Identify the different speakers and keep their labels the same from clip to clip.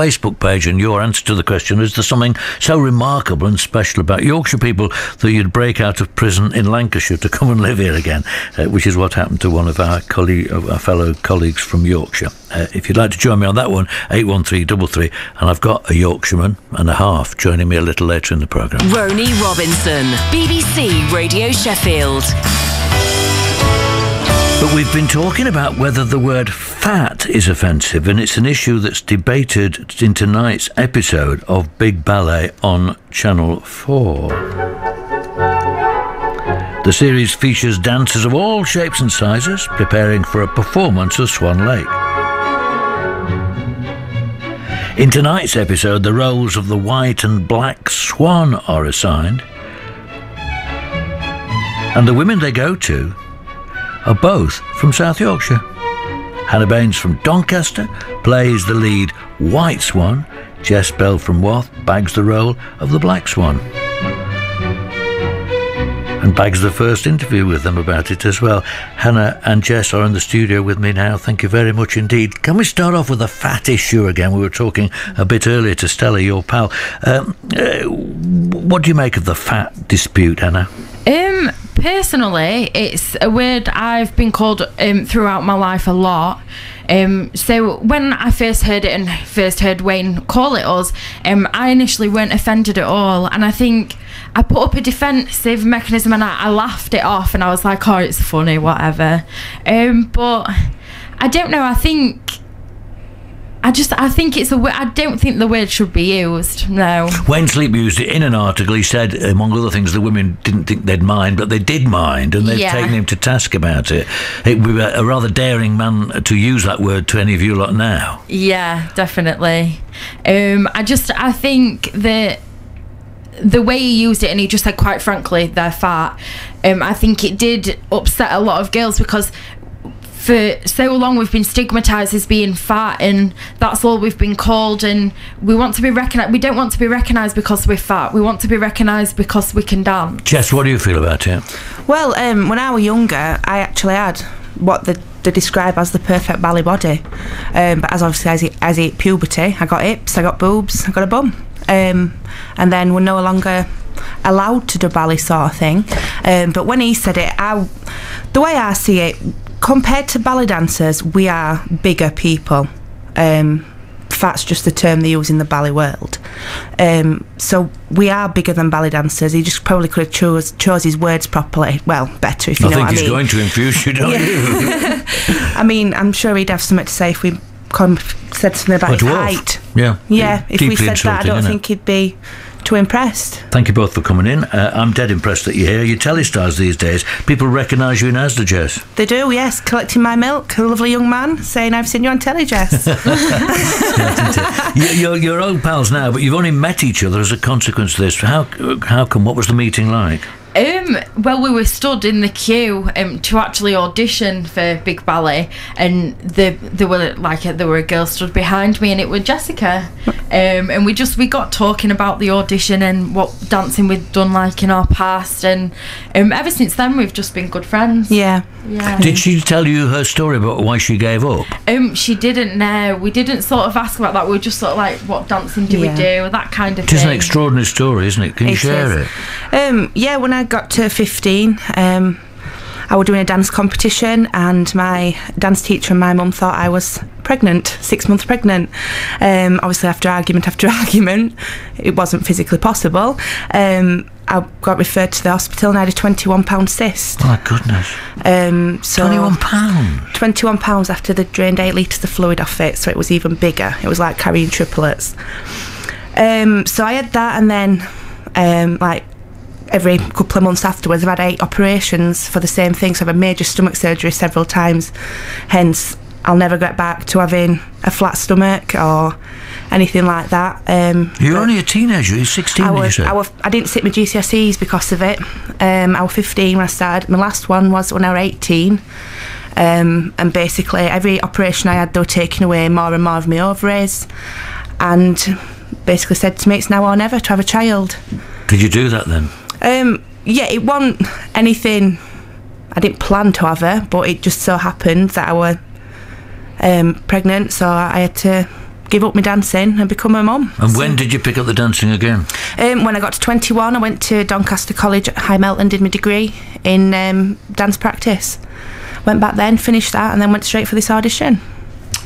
Speaker 1: Facebook page, and your answer to the question: is there something so remarkable and special about Yorkshire people that you'd break out of prison in Lancashire to come and live here again? Which is what happened to one of our fellow colleagues from Yorkshire. If you'd like to join me on that one, 81333, and I've got a Yorkshireman and a half joining me a little later in the programme.
Speaker 2: Roni Robinson, BBC Radio Sheffield.
Speaker 1: But we've been talking about whether the word fat is offensive, and it's an issue that's debated in tonight's episode of Big Ballet on Channel 4. The series features dancers of all shapes and sizes preparing for a performance of Swan Lake. In tonight's episode, the roles of the white and black swan are assigned, and the women they go to are both from South Yorkshire. Hannah Baines from Doncaster plays the lead white swan. Jess Bell from Wath bags the role of the black swan, and bags the first interview with them about it as well. Hannah and Jess are in the studio with me now. Thank you very much indeed. Can we start off with a fat issue again? We were talking a bit earlier to Stella, your pal. What do you make of the fat dispute, Hannah?
Speaker 3: Personally, it's a word I've been called throughout my life a lot. So when I first heard it and first heard Wayne call it us, I initially weren't offended at all, and I think I put up a defensive mechanism and I laughed it off, and I was like, oh, it's funny, whatever. But I don't know, I think it's a word. I don't think the word should be used. No.
Speaker 1: Wayne Sleep used it in an article. He said, among other things, the women didn't think they'd mind, but they did mind, and they've taken him to task about it. It would be a rather daring man to use that word to any of you lot now.
Speaker 3: Yeah, definitely. I think that the way he used it, and he just said, quite frankly, they're fat. I think it did upset a lot of girls, because for so long we've been stigmatised as being fat, and that's all we've been called, and we want to be recognised. We don't want to be recognised because we're fat. We want to be recognised because we can dance.
Speaker 1: Jess, what do you feel about it?
Speaker 4: Well, when I was younger, I actually had what they describe as the perfect ballet body, but as I hit puberty, I got hips, I got boobs, I got a bum, and then we're no longer allowed to do ballet sort of thing. But when he said it, the way I see it, compared to ballet dancers, we are bigger people. Fat's just the term they use in the ballet world. So we are bigger than ballet dancers. He just probably could have chose his words properly. Well, better, if you know what I mean.
Speaker 1: I think he's going to infuse you, don't you?
Speaker 4: I mean, I'm sure he'd have something to say if we said something about his height.
Speaker 1: Yeah.
Speaker 4: Yeah, if we said that, I don't think he'd be too impressed.
Speaker 1: Thank you both for coming in. I'm dead impressed that you're here. You're telestars these days. People recognise you in Asda, Jess.
Speaker 4: They do, yes. Collecting my milk. A lovely young man saying, I've seen you on telly, Jess.
Speaker 1: You're old pals now, but you've only met each other as a consequence of this. How come? What was the meeting like?
Speaker 3: Well, we were stood in the queue to actually audition for Big Ballet, and there were a girl stood behind me, and it was Jessica, and we got talking about the audition and what dancing we'd done like in our past, and ever since then we've just been good friends.
Speaker 4: Yeah.
Speaker 1: Did she tell you her story about why she gave up?
Speaker 3: She didn't. No, we didn't sort of ask about that. We were just sort of like, what dancing do we do, that kind of thing.
Speaker 1: It is an extraordinary story, isn't it? Can you share it?
Speaker 4: Yeah, when I got to 15, I was doing a dance competition, and my dance teacher and my mum thought I was pregnant, 6 months pregnant. Obviously, after argument, it wasn't physically possible. I got referred to the hospital, and I had a £21 cyst.
Speaker 1: My goodness.
Speaker 4: So
Speaker 1: £21?
Speaker 4: £21 after they drained 8 litres of fluid off it, so it was even bigger. It was like carrying triplets. So I had that, and then like every couple of months afterwards, I've had 8 operations for the same thing. So I've had major stomach surgery several times. Hence, I'll never get back to having a flat stomach or anything like that.
Speaker 1: You're only a teenager. You're 16, you said?
Speaker 4: I didn't sit my GCSEs because of it. I was 15 when I started. My last one was when I was 18. And basically, every operation I had, they were taking away more and more of my ovaries, and basically said to me, it's now or never to have a child.
Speaker 1: Did you do that then?
Speaker 4: Yeah, it wasn't anything I didn't plan to have her, but it just so happened that I was pregnant, so I had to give up my dancing and become a mum.
Speaker 1: And when did you pick up the dancing again?
Speaker 4: When I got to 21, I went to Doncaster College at High Melton, did my degree in dance practice. Went back then, finished that, and then went straight for this audition.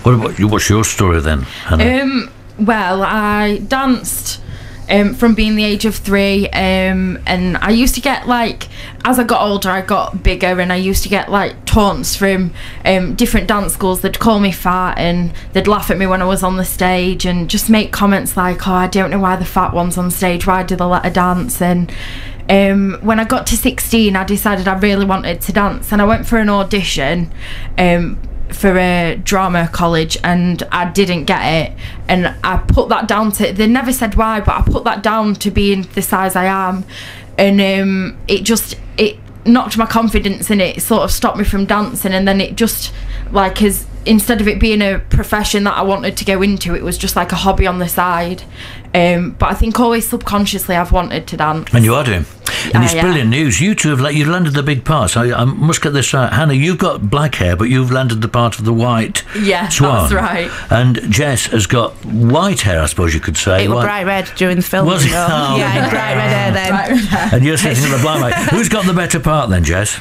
Speaker 1: What about you? What's your story then, Hannah?
Speaker 3: Well, I danced from being the age of 3, and I used to get, like, as I got older, I got bigger, and I used to get, like, taunts from different dance schools. They'd call me fat, and they'd laugh at me when I was on the stage, and just make comments like, oh, I don't know why the fat one's on stage, why do they let her dance? And when I got to 16, I decided I really wanted to dance, and I went for an audition for a drama college, and I didn't get it, and I put that down to, they never said why, but I put that down to being the size I am, and it knocked my confidence, and it sort of stopped me from dancing. And then it just, like, instead of it being a profession that I wanted to go into, it was just like a hobby on the side. But I think always subconsciously I've wanted to dance.
Speaker 1: And you are doing. And it's brilliant news. You two have you've landed the big part. I must get this right. Hannah, you've got black hair, but you've landed the part of the white swan.
Speaker 3: That's right.
Speaker 1: And Jess has got white hair, I suppose you could say.
Speaker 4: It was bright red during the film.
Speaker 1: Was it?
Speaker 4: Yeah, I had bright red hair then.
Speaker 3: Bright red hair.
Speaker 1: And you're sitting in the blind light. Who's got the better part then, Jess?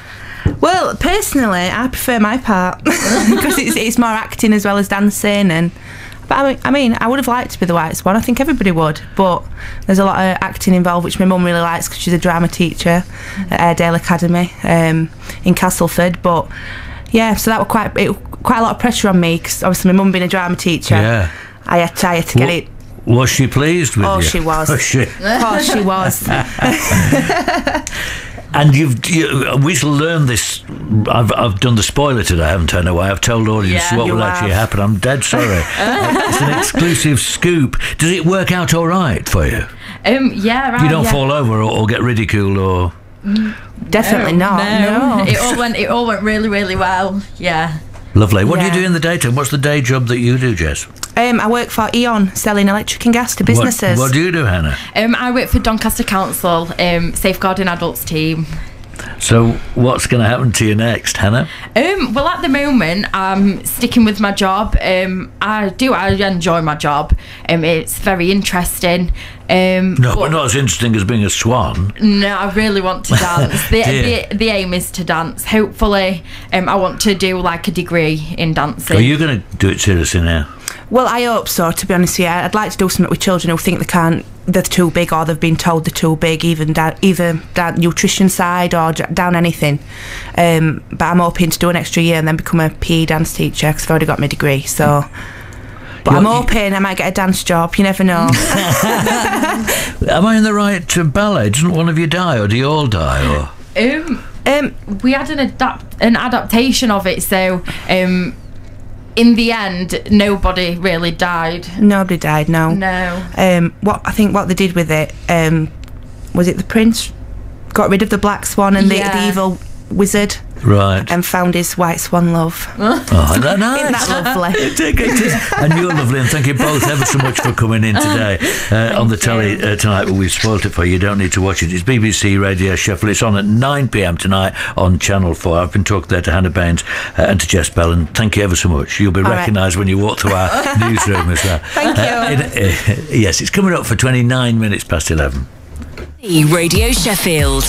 Speaker 4: Well, personally, I prefer my part because it's more acting as well as dancing. But I mean, I would have liked to be the white swan. I think everybody would. But there's a lot of acting involved, which my mum really likes because she's a drama teacher at Airedale Academy in Castleford. But yeah, so that was quite a lot of pressure on me because obviously my mum being a drama teacher, I had to get it.
Speaker 1: Was she pleased with you?
Speaker 4: Oh, she was.
Speaker 1: Was she?
Speaker 4: Oh, she was.
Speaker 1: And we shall learn this. I've done the spoiler today, haven't I? No way. I've told audience what will actually happen. I'm dead sorry. It's an exclusive scoop. Does it work out all right for you?
Speaker 3: Yeah, right.
Speaker 1: You don't fall over or get ridiculed or.
Speaker 4: Definitely not. No.
Speaker 3: It all went really, really well. Yeah.
Speaker 1: Lovely. What do you do in the daytime? What's the day job that you do, Jess?
Speaker 4: I work for E.ON, selling electric and gas to businesses.
Speaker 1: What do you do, Hannah?
Speaker 3: I work for Doncaster Council, Safeguarding Adults team.
Speaker 1: So what's going to happen to you next, Hannah?
Speaker 3: Well, at the moment, I'm sticking with my job. I enjoy my job. It's very interesting.
Speaker 1: But not as interesting as being a swan.
Speaker 3: No, I really want to dance. The aim is to dance. Hopefully, I want to do like a degree in dancing.
Speaker 1: Are you going to do it seriously now?
Speaker 4: Well, I hope so, to be honest with you. I'd like to do something with children who think they're too big, or they've been told they're too big, either down nutrition side or down anything. But I'm hoping to do an extra year and then become a PE dance teacher because I've already got my degree. So, but I'm hoping I might get a dance job. You never know.
Speaker 1: Am I in the right ballet? Doesn't one of you die, or do you all die? Or
Speaker 3: we had an adaptation of it, so. In the end, nobody really died.
Speaker 4: Nobody died, no.
Speaker 3: No.
Speaker 4: What they did with it, was it the prince got rid of the black swan and the evil wizard?
Speaker 1: Right.
Speaker 4: And found his white swan love.
Speaker 1: Oh, isn't that nice?
Speaker 4: Isn't that lovely?
Speaker 1: And you're lovely, and thank you both ever so much for coming in today on the telly tonight. We've spoilt it for you. You don't need to watch it. It's BBC Radio Sheffield. It's on at 9 p.m. tonight on Channel 4. I've been talking there to Hannah Baines and to Jess Bell, and thank you ever so much. You'll be recognised when you walk through our newsroom as well.
Speaker 4: Thank you.
Speaker 1: Yes, it's coming up for 29 minutes past 11.
Speaker 2: Radio Sheffield.